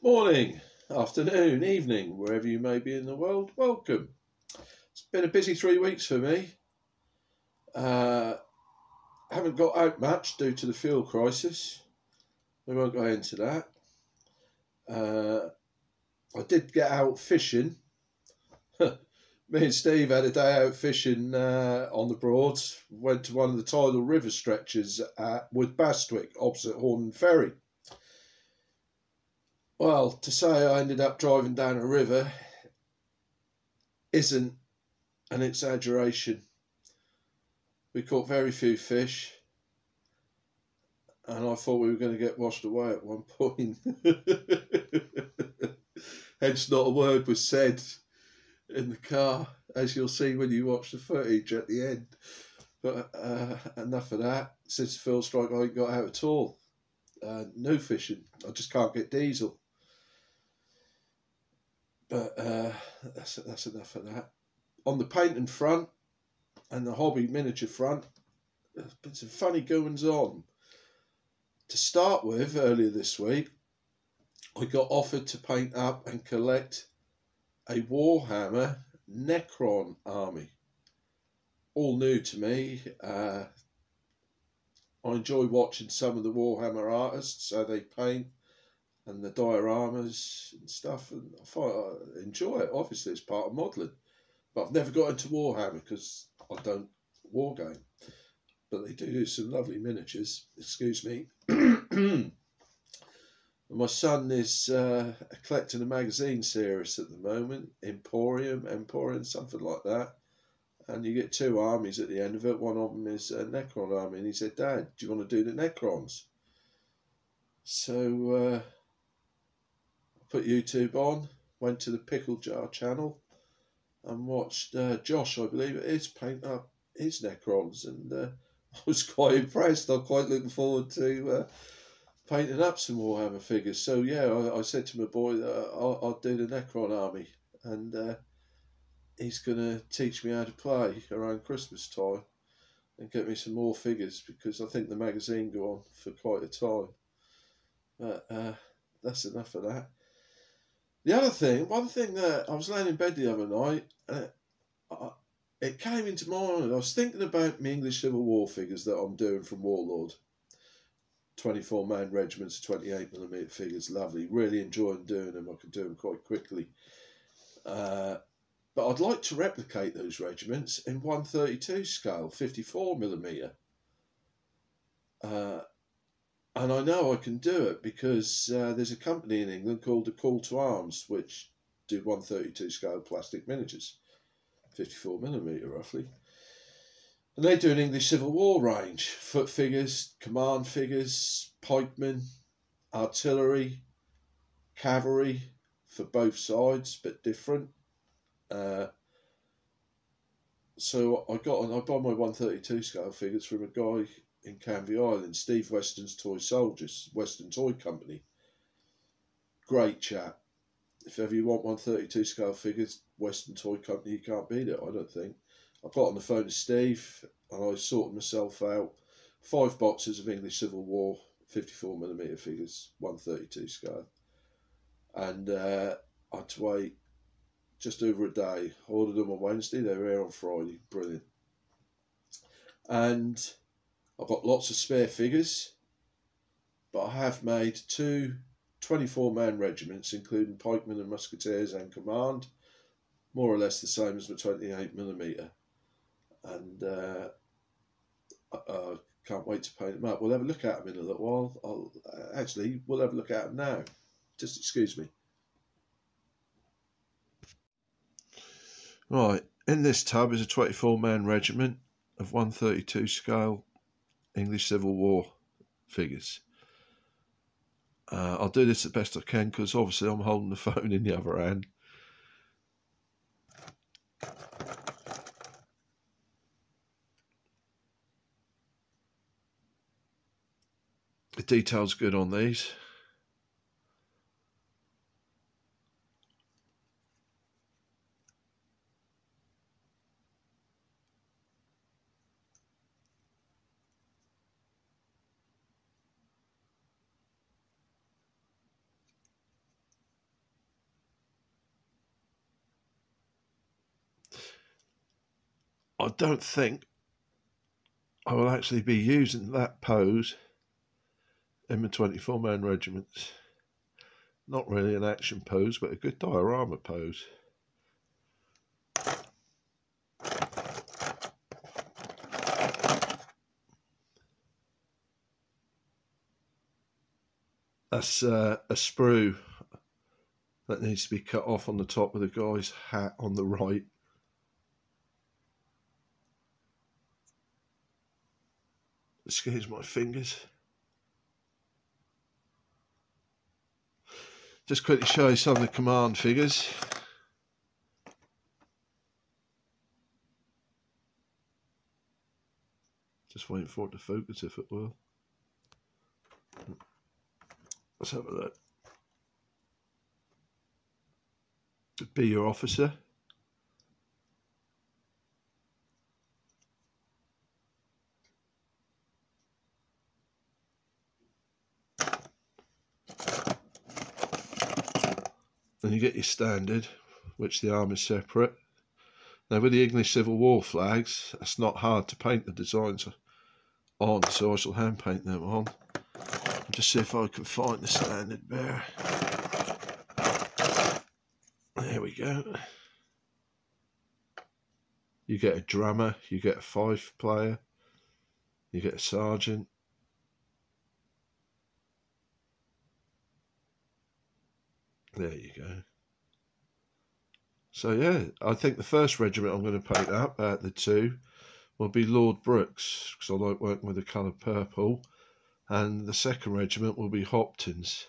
Morning, afternoon, evening, wherever you may be in the world, welcome. It's been a busy 3 weeks for me. Haven't got out much due to the fuel crisis. We won't go into that. I did get out fishing. Me and Steve had a day out fishing on the Broads. Went to one of the tidal river stretches at Woodbastwick, opposite Horn Ferry. Well, to say I ended up driving down a river isn't an exaggeration. We caught very few fish, and I thought we were going to get washed away at one point. Hence, not a word was said in the car, as you'll see when you watch the footage at the end. But enough of that. Since the fuel strike, I ain't got out at all. No fishing. I just can't get diesel. But that's enough of that. On the painting front and the hobby miniature front, there's been some funny goings on. To start with, earlier this week, I got offered to paint up and collect a Warhammer Necron army. All new to me. I enjoy watching some of the Warhammer artists, how they paint and the dioramas and stuff, and I enjoy it. Obviously, it's part of modelling, but I've never got into Warhammer because I don't wargame. But they do some lovely miniatures. Excuse me. My son is collecting a magazine series at the moment, Emporium, something like that. And you get two armies at the end of it. One of them is a Necron army. And he said, "Dad, do you want to do the Necrons?" So I put YouTube on, went to the Pickle Jar channel and watched Josh, I believe it is, paint up his Necrons. And I was quite impressed. I'm quite looking forward to painting up some Warhammer figures. So yeah, I said to my boy that I'll do the Necron army. And he's going to teach me how to play around Christmas time and get me some more figures, because I think the magazine go on for quite a time. But that's enough of that. The other thing, one thing that I was laying in bed the other night, it came into my mind. I was thinking about my English Civil War figures that I'm doing from Warlord. 24-man regiments, 28mm figures, lovely. Really enjoying doing them. I can do them quite quickly. But I'd like to replicate those regiments in 132 scale, 54mm. And I know I can do it because there's a company in England called the Call to Arms, which do 132 scale plastic miniatures, 54mm roughly. And they do an English Civil War range, foot figures, command figures, pikemen, artillery, cavalry for both sides, but different. So I bought my 132 scale figures from a guy in Canvey Island, Steve Weston's Toy Soldiers, Weston Toy Company. Great chap. If ever you want 132 scale figures, Weston Toy Company, you can't beat it, I don't think. I got on the phone to Steve and I sorted myself out 5 boxes of English Civil War 54mm figures, 132 scale. And I had to wait just over a day. I ordered them on Wednesday, they were here on Friday. Brilliant. And I've got lots of spare figures, but I have made 2 24-man regiments, including pikemen and musketeers and command, more or less the same as my 28mm. And I can't wait to paint them up. We'll have a look at them in a little while. We'll have a look at them now. Just excuse me. Right, in this tub is a 24-man regiment of 132 scale English Civil War figures. I'll do this the best I can because obviously I'm holding the phone in the other hand. The detail's good on these. I don't think I will actually be using that pose in my 24-man regiments. Not really an action pose, but a good diorama pose. That's a sprue that needs to be cut off on the top of the guy's hat on the right. Excuse my fingers. Just quickly show you some of the command figures. Just waiting for it to focus, if it will. Let's have a look. Be your officer. Then you get your standard, which the arm is separate. Now with the English Civil War flags, it's not hard to paint the designs on, so I shall hand paint them on. Just see if I can find the standard bearer. There we go. You get a drummer, you get a fife player, you get a sergeant. There you go. So yeah, I think the first regiment I'm going to paint up out of the two will be Lord Brooks, because I like working with the colour purple. And the second regiment will be Hopton's.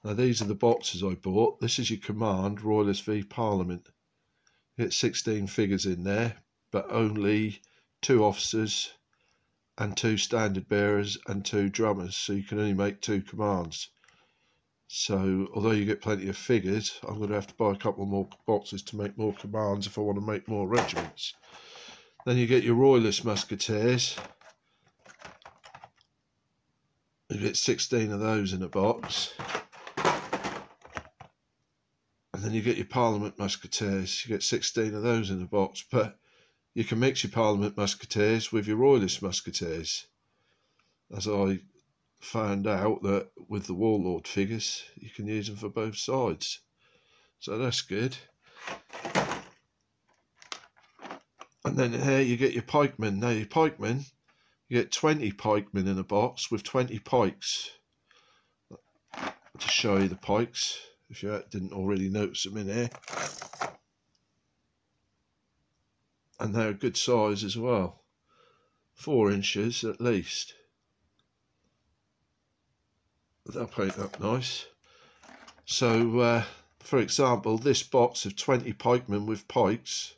Now these are the boxes I bought. This is your command, Royalist v Parliament. You get 16 figures in there, but only 2 officers and 2 standard bearers and 2 drummers, so you can only make 2 commands. So although you get plenty of figures, I'm going to have to buy a couple more boxes to make more commands if I want to make more regiments. Then you get your Royalist musketeers. You get 16 of those in a box. And then you get your Parliament musketeers. You get 16 of those in a box. But you can mix your Parliament musketeers with your Royalist musketeers. As I found out that with the Warlord figures, you can use them for both sides. So that's good. And then here you get your pikemen. Now your pikemen, you get 20 pikemen in a box with 20 pikes. To show you the pikes, if you didn't already notice them in here. And they're a good size as well. 4 inches at least. They'll paint up nice. So, for example, this box of 20 pikemen with pikes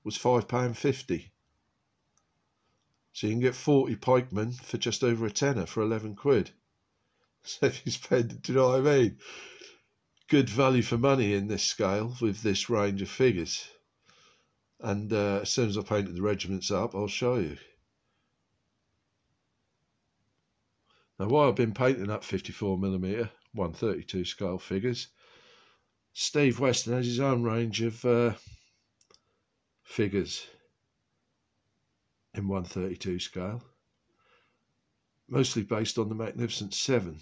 was £5.50. So you can get 40 pikemen for just over a tenner for 11 quid. So if you spend, do you know what I mean? Good value for money in this scale with this range of figures. And as soon as I painted the regiments up, I'll show you. Now while I've been painting up 54mm 132 scale figures, Steve Weston has his own range of figures in 132 scale, mostly based on the Magnificent Seven,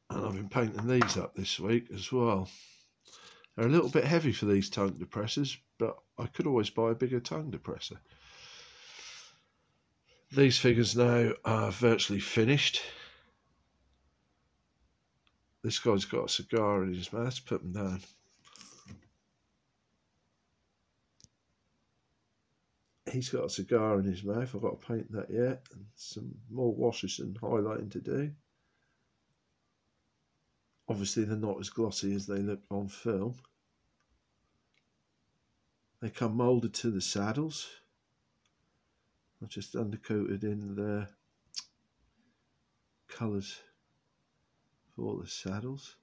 and I've been painting these up this week as well. They're a little bit heavy for these tongue depressors, but I could always buy a bigger tongue depressor. These figures now are virtually finished. This guy's got a cigar in his mouth. Let's put them down. He's got a cigar in his mouth. I've got to paint that yet. And some more washes and highlighting to do. Obviously they're not as glossy as they look on film. They come moulded to the saddles. I've just undercoated in the colours for the saddles.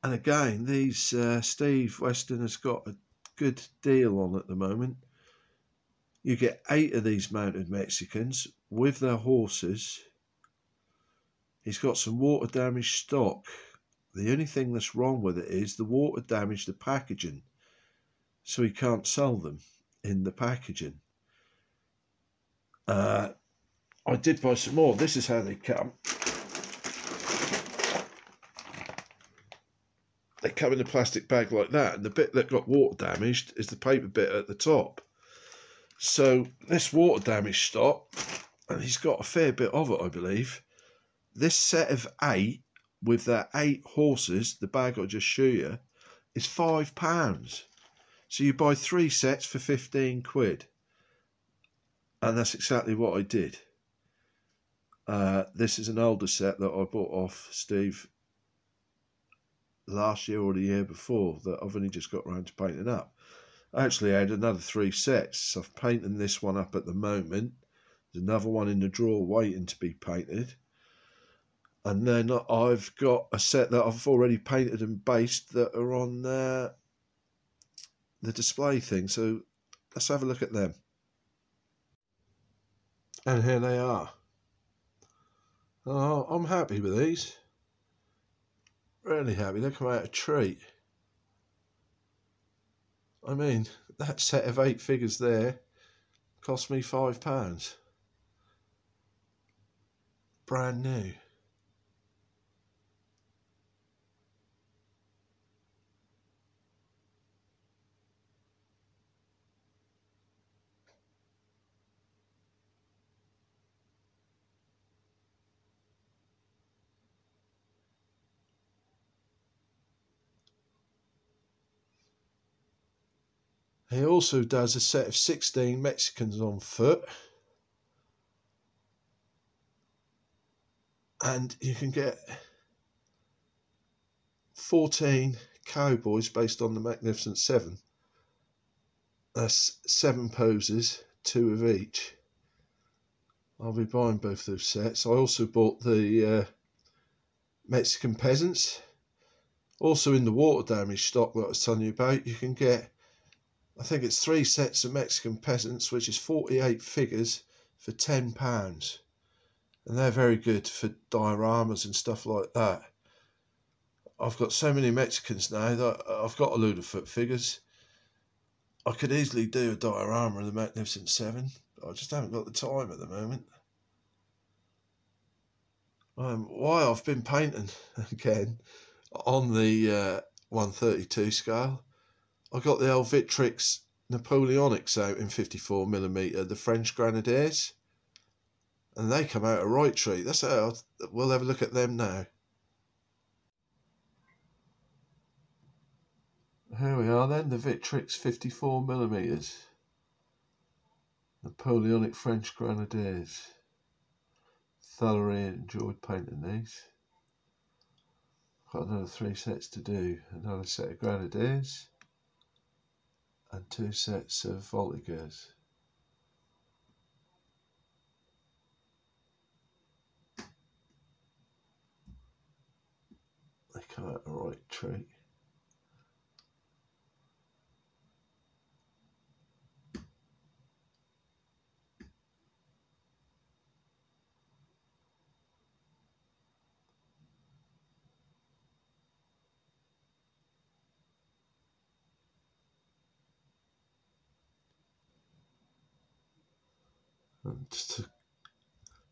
And again, these Steve Weston has got a good deal on at the moment. You get 8 of these mounted Mexicans with their horses. He's got some water damage stock. The only thing that's wrong with it is the water damage the packaging. so he can't sell them in the packaging. I did buy some more. This is how they come. They come in a plastic bag like that, and the bit that got water damaged is the paper bit at the top. So this water damage stock, and he's got a fair bit of it, I believe. This set of 8 with their 8 horses, the bag I just showed you, is £5. So you buy 3 sets for 15 quid. And that's exactly what I did. This is an older set that I bought off Steve last year or the year before that I've only just got around to painting up. I actually had another 3 sets. I've painted this one up at the moment. There's another one in the drawer waiting to be painted. And then I've got a set that I've already painted and based that are on the display thing. So let's have a look at them. And here they are. Oh, I'm happy with these. Really happy. They come out a treat. I mean, that set of 8 figures there cost me £5. Brand new. He also does a set of 16 Mexicans on foot. And you can get 14 cowboys based on the Magnificent Seven. That's 7 poses, 2 of each. I'll be buying both those sets. I also bought the Mexican Peasants. Also in the water damage stock that I was telling you about, you can get, I think it's 3 sets of Mexican Peasants, which is 48 figures for £10. And they're very good for dioramas and stuff like that. I've got so many Mexicans now that I've got a load of foot figures. I could easily do a diorama of the Magnificent Seven, but I just haven't got the time at the moment. Why I've been painting again on the 132 scale, I got the old Victrix Napoleonics out in 54mm, the French Grenadiers, and they come out a right treat. That's how we'll have a look at them now. Here we are then, the Victrix 54mm Napoleonic French Grenadiers. Thoroughly enjoyed painting these. Got another 3 sets to do. Another set of Grenadiers and 2 sets of Voltigeurs. They come out a right treat. And just to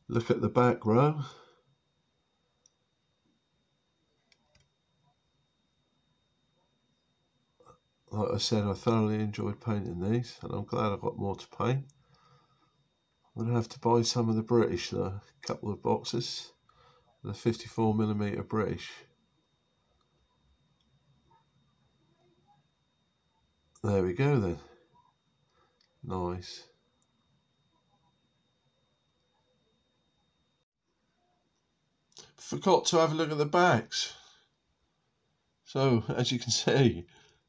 look at the back row. Like I said, I thoroughly enjoyed painting these, and I'm glad I've got more to paint. I'm going to have to buy some of the British though, a couple of boxes, the 54mm British. There we go then. Nice. Forgot to have a look at the backs. So, as you can see,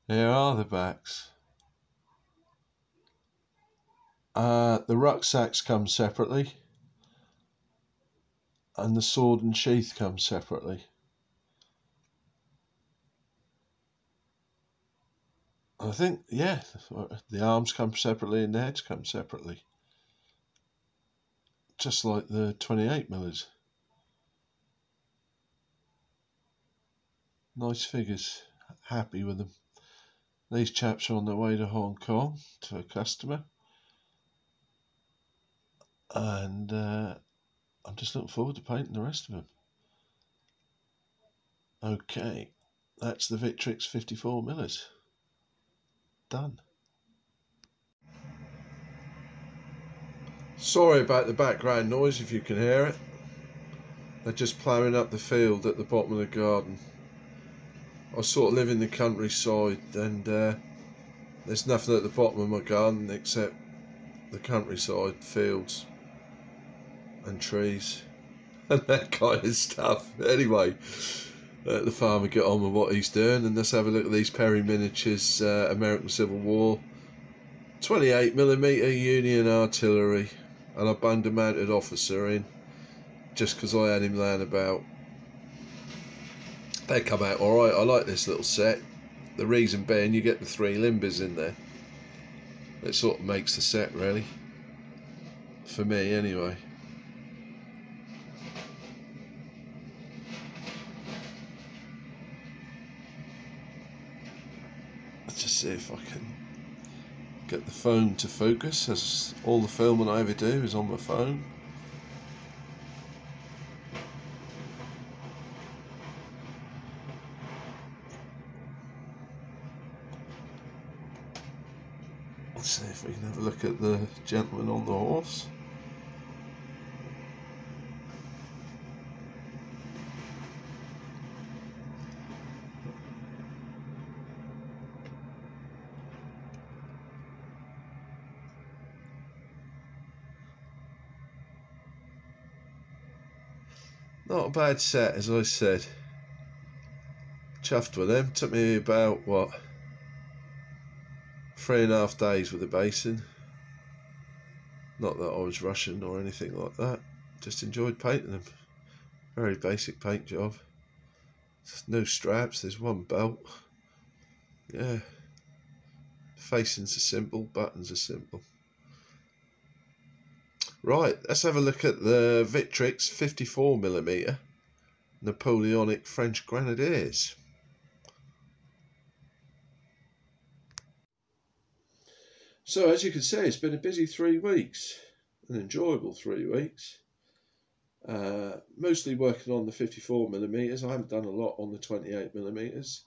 here are the backs. The rucksacks come separately, and the sword and sheath come separately. I think, yeah, the arms come separately and the heads come separately. Just like the 28mm. Nice figures. Happy with them. These chaps are on their way to Hong Kong to a customer, and I'm just looking forward to painting the rest of them. Okay, that's the Victrix 54mm. Done. Sorry about the background noise if you can hear it. They're just ploughing up the field at the bottom of the garden. I sort of live in the countryside, and there's nothing at the bottom of my garden except the countryside, fields and trees and that kind of stuff. Anyway, let the farmer get on with what he's doing, and let's have a look at these Perry Miniatures American Civil War 28mm Union artillery, and I bunged a mounted officer in just because I had him laying about. They come out alright. I like this little set. The reason being, you get the 3 limbers in there. It sort of makes the set, really. For me, anyway. Let's just see if I can get the phone to focus, as all the filming I ever do is on my phone. Let's see if we can have a look at the gentleman on the horse. Not a bad set, as I said. Chuffed with them. Took me about, what, 3.5 days with the basin. Not that I was rushing or anything like that. Just enjoyed painting them. Very basic paint job. There's no straps, there's one belt. Yeah. Facings are simple, buttons are simple. Right, let's have a look at the Victrix 54mm Napoleonic French Grenadiers. So as you can see, it's been a busy 3 weeks, an enjoyable 3 weeks. Mostly working on the 54mm. I haven't done a lot on the 28mm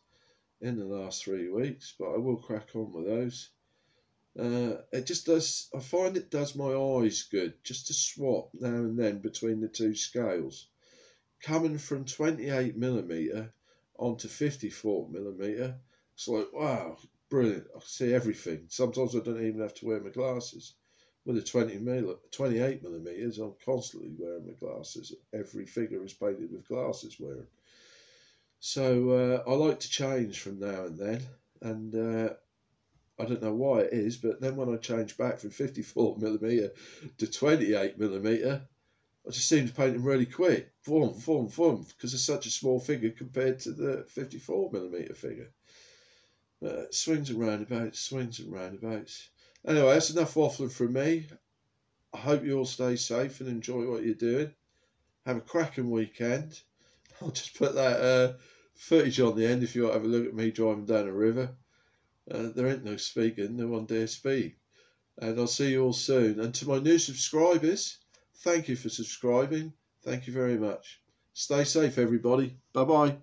in the last 3 weeks, but I will crack on with those. It just does, I find it does my eyes good just to swap now and then between the 2 scales. Coming from 28mm onto 54mm, it's like, wow, brilliant, I see everything. Sometimes I don't even have to wear my glasses. With the 28mm, I'm constantly wearing my glasses. Every figure is painted with glasses wearing. So I like to change from now and then, and I don't know why it is, but then when I change back from 54mm to 28mm, I just seem to paint them really quick. Boom, boom, boom, because it's such a small figure compared to the 54mm figure. Swings and roundabouts, swings and roundabouts. Anyway, that's enough waffling from me. I hope you all stay safe and enjoy what you're doing. Have a cracking weekend. I'll just put that footage on the end if you want to have a look at me driving down a river. There ain't no speaking, no one dare speak. And I'll see you all soon. And to my new subscribers, thank you for subscribing. Thank you very much. Stay safe, everybody. Bye-bye.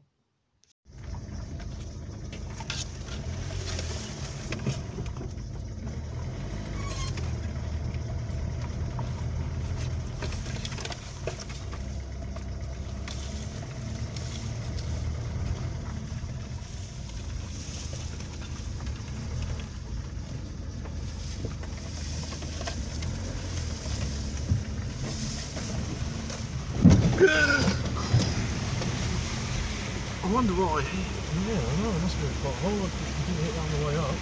I wonder why. Yeah, I know, it must be a pothole. I didn't hit it on the way up.